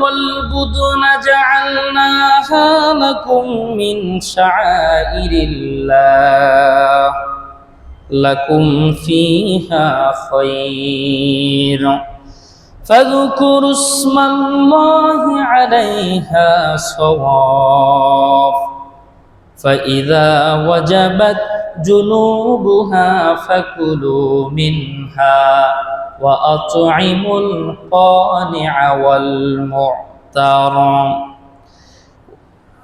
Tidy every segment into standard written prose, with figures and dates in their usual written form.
والبدن جعلناها لكم من شعائر الله لكم فيها خير فاذكروا اسم الله عليها صواف فإذا وجبت جنوبها فكلوا منها وأطعموا القانع والمعتر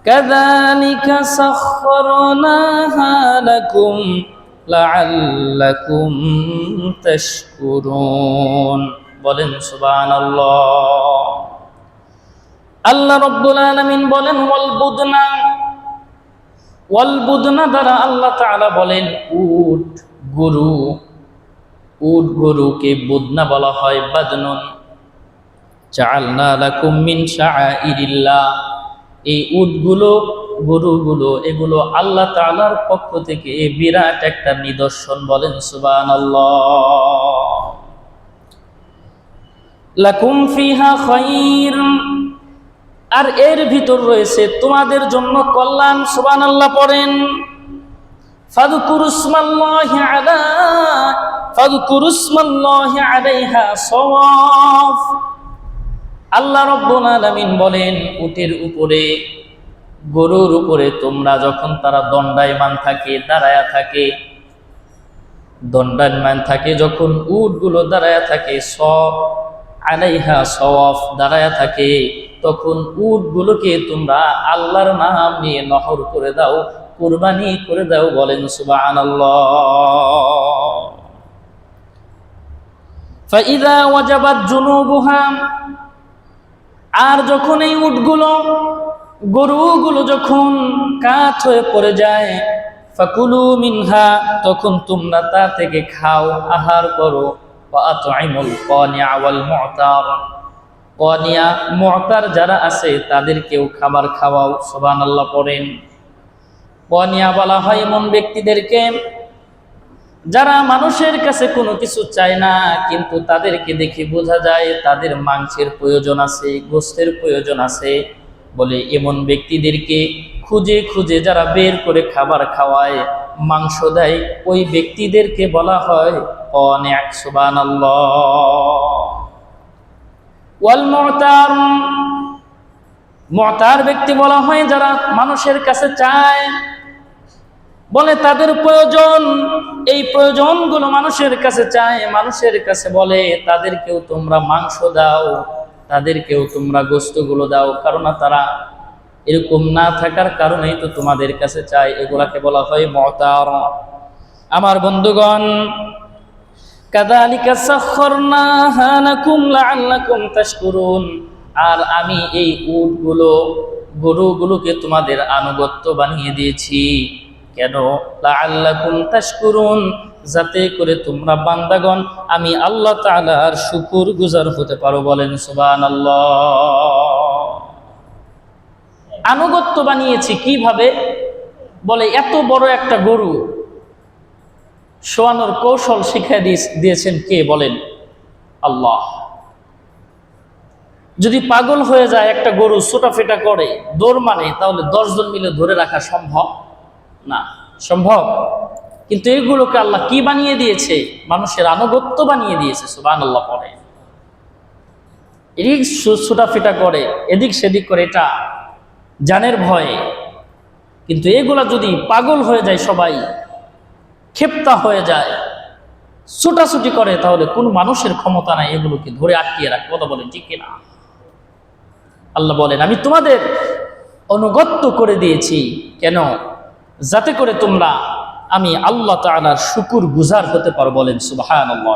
كذلك سخرناها لكم لعلكم تشكرون বলেন সুবহানাল্লাহ। আল্লাহ রাব্বুল আলামিন বলেন ওয়াল বুদনা দ্বারা আল্লাহ তাআলা বলেন উট গরুকে বুদনা বলা হয় বাদনুন। জাআলনা লাকুম মিন শাআইরিল্লাহ, এই গরুগুলো এগুলো আল্লাহ তাআলার পক্ষ থেকে বিরাট একটা নিদর্শন। বলেন সুবহানাল্লাহ। লাকুম ফিহা খায়র, আর এর ভিতর রয়েছে তোমাদের জন্য কল্যাণ। সুবহানাল্লাহ পড়েন। ফাযকুরুসমাল্লাহি আলাইহা সাওয়াফ, আল্লাহ রাব্বুল আলামিন বলেন উটের উপরে, গরুর উপরে তোমরা যখন তারা দণ্ডায়মান থাকে, দাঁড়ায়া থাকে, দণ্ডায়মান থাকে যখন উটগুলো দাঁড়ায়া থাকে, আলাইহা সাওয়াফ দাঁড়ায়া থাকে, তখন উটগুলোকে তোমরা আল্লাহর নাম নিয়ে নহর করে দাও, কুরবানি করে দাও। বলেন সুবহানাল্লাহ। ফাইযা ওয়াজাবাত জুনুবুহা, আর যখন এই গরুগুলো যখন কাত হয়ে পড়ে যায়, ফাকুলু মিনহা, তখন তোমরা তা থেকে খাও, আহার করো। ওয়া আত'ইমুল কানি'a ওয়াল মু'তার, কানিয়া মু'তার যারা আছে তাদেরকেও খাবার খাওয়াও। সুবহানাল্লাহ পড়েন। কানিয়া বলা হয় এমন ব্যক্তিদেরকে যারা মানুষের কাছে কোনো কিছু চায় না, কিন্তু তাদেরকে দেখে বোঝা যায় তাদের মাংসের প্রয়োজন আছে, গোশতের প্রয়োজন আছে, বলে এমন ব্যক্তিদেরকে খুঁজে খুঁজে যারা বের করে খাবার খাওয়ায়, মাংস দেয়, ওই ব্যক্তিদেরকে বলা হয় কানি'। সুবহানাল্লাহ। ওয়াল মু'তার, মু'তার ব্যক্তি বলা হয় যারা মানুষের কাছে চায়, বলে তাদের প্রয়োজন, এই প্রয়োজনগুলো মানুষের কাছে চায়, মানুষের কাছে বলে তাদেরকেও তোমরা মাংস দাও, তাদেরকেও তোমরা গোশতগুলো দাও, কারণ তারা এরকম না থাকার কারণেই তো তোমাদের কাছে চায়। এগুলাকে বলা হয় মু'তার। আমার বন্ধুগণ, কাযালিকা সাখখারনাহা লাকুম লাআল্লাকুম তাশকুরুন, আর আমি এই গরুগুলোকে তোমাদের আনুগত্য বানিয়ে দিয়েছি। কেন? লাআল্লাকুম তাশকুরুন, যাতে করে তোমরা বান্দাগণ আমি আল্লাহ তাআলার শুকরগুজার হতে পারো। বলেন সুবহানাল্লাহ। আনুগত্য বানিয়েছি কিভাবে? বলে এত বড় একটা গরু শোয়ানোর কৌশল শিখিয়ে দিয়েছেন কে? বলেন আল্লাহ। যদি পাগল হয়ে যায় একটা গরু, ছোটাফেটা করে, দৌড় মানে, তাহলে 10 জন মিলে ধরে রাখা সম্ভব না। সম্ভব? কিন্তু এগুলোকে আল্লাহ কি বানিয়ে দিয়েছে? মানুষের আনুগত্য বানিয়ে দিয়েছে। সুবহানাল্লাহ পড়ে। এদিক ছোটাফেটা করে, এদিক সেদিক করে, এটা জানের ভয়ে। কিন্তু এগুলা যদি পাগল হয়ে যায়, সবাই ক্ষেপ্তা হয়ে যায়, ছুটাছুটি করে, তাহলে কোন মানুষের ক্ষমতা নাই এগুলোকে ধরে আটকিয়ে রাখে। কথা বলেন ঠিক কিনা? আল্লাহ বলেন আমি তোমাদের অনুগত্য করে দিয়েছি। কেন? যাতে করে তোমরা আমি আল্লাহ তাআলার শুকরগুজার হতে পারো। বলেন সুবহানাল্লাহ।